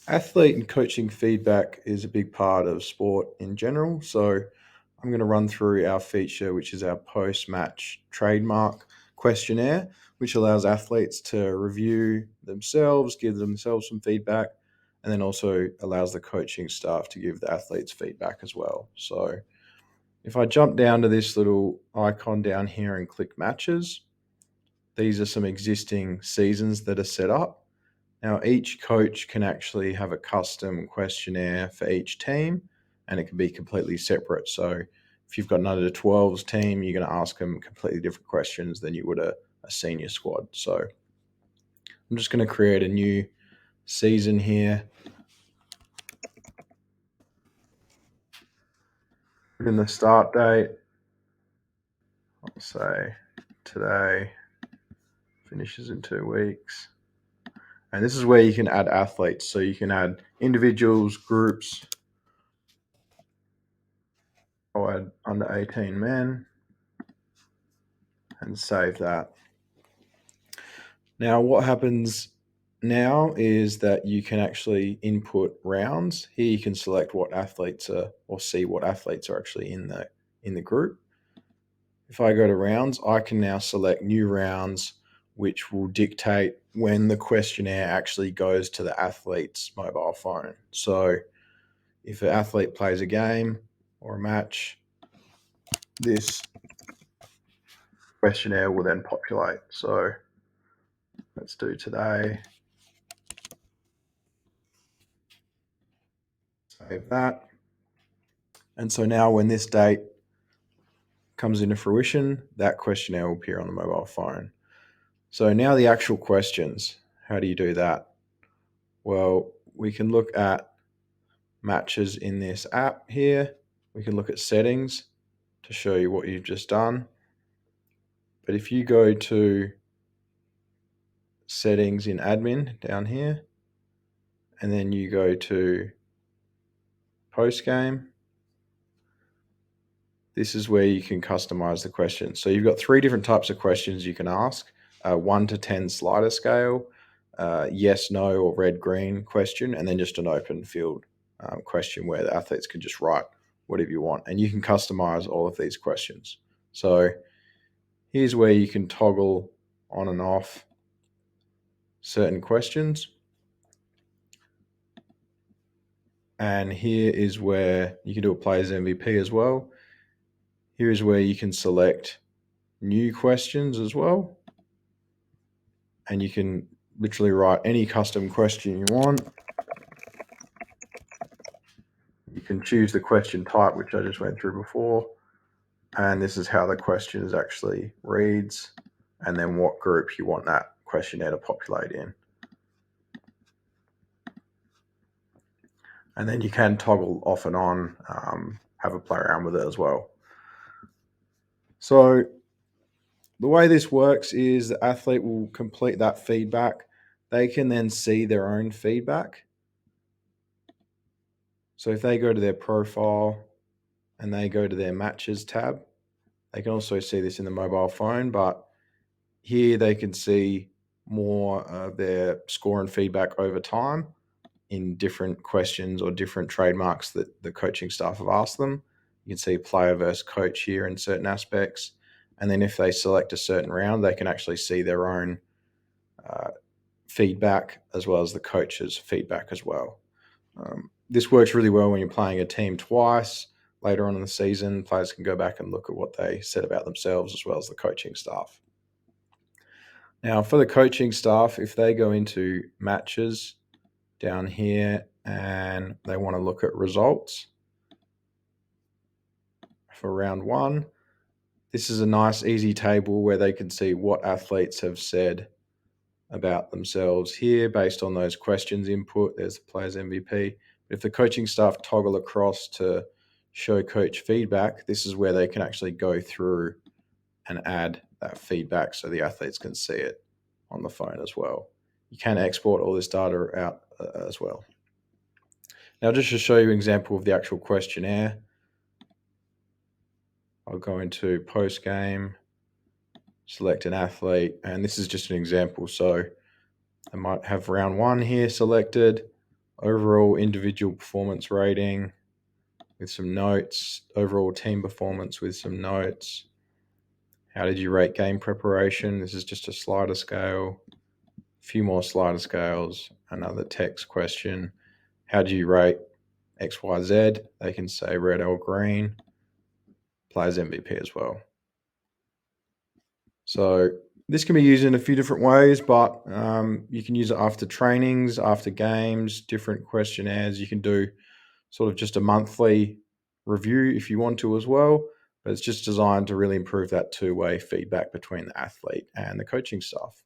Athlete and coaching feedback is a big part of sport in general. So I'm going to run through our feature, which is our post match trademark questionnaire, which allows athletes to review themselves, give themselves some feedback, and then also allows the coaching staff to give the athletes feedback as well. So if I jump down to this little icon down here and click matches, these are some existing seasons that are set up. Now, each coach can actually have a custom questionnaire for each team, and it can be completely separate. So, if you've got an under 12s team, you're going to ask them completely different questions than you would a senior squad. So, I'm just going to create a new season here. Put in the start date. I'll say today, finishes in 2 weeks. And this is where you can add athletes. So, you can add individuals, groups. I'll add under 18 men and save that. Now, what happens now is that you can actually input rounds. Here you can select what athletes are or see what athletes are actually in the group. If I go to rounds, I can now select new rounds, which will dictate when the questionnaire actually goes to the athlete's mobile phone. So if an athlete plays a game or a match, this questionnaire will then populate. So let's do today. Save that. And so now when this date comes into fruition, that questionnaire will appear on the mobile phone. So now the actual questions. How do you do that? Well, we can look at matches in this app here. We can look at settings to show you what you've just done. But if you go to settings in admin down here, and then you go to post game, this is where you can customize the questions. So you've got 3 different types of questions you can ask: 1 to 10 slider scale, yes, no, or red, green question, and then just an open field question where the athletes can just write whatever you want. And you can customize all of these questions. So here's where you can toggle on and off certain questions. And here is where you can do a player's MVP as well. Here is where you can select new questions as well. And you can literally write any custom question you want. You can choose the question type, which I just went through before. And this is how the question actually reads, and then what group you want that questionnaire to populate in. And then you can toggle off and on, have a play around with it as well. So the way this works is the athlete will complete that feedback. They can then see their own feedback. So if they go to their profile and they go to their matches tab, they can also see this in the mobile phone, but here they can see more of their score and feedback over time in different questions or different trademarks that the coaching staff have asked them. You can see player versus coach here in certain aspects. And then if they select a certain round, they can actually see their own feedback as well as the coach's feedback as well. This works really well when you're playing a team twice. Later on in the season, players can go back and look at what they said about themselves as well as the coaching staff. Now, for the coaching staff, if they go into matches down here and they want to look at results for round 1, this is a nice, easy table where they can see what athletes have said about themselves here based on those questions input. There's the player's MVP. If the coaching staff toggle across to show coach feedback, this is where they can actually go through and add that feedback so the athletes can see it on the phone as well. You can export all this data out as well. Now, just to show you an example of the actual questionnaire, I'll go into post game, select an athlete, and this is just an example. So I might have round 1 here selected. overall individual performance rating with some notes, overall team performance with some notes. How did you rate game preparation? This is just a slider scale, a few more slider scales, another text question. How do you rate XYZ? They can say red or green. Players MVP as well. So this can be used in a few different ways, but you can use it after trainings, after games, different questionnaires. You can do sort of just a monthly review if you want to as well. But it's just designed to really improve that two-way feedback between the athlete and the coaching staff.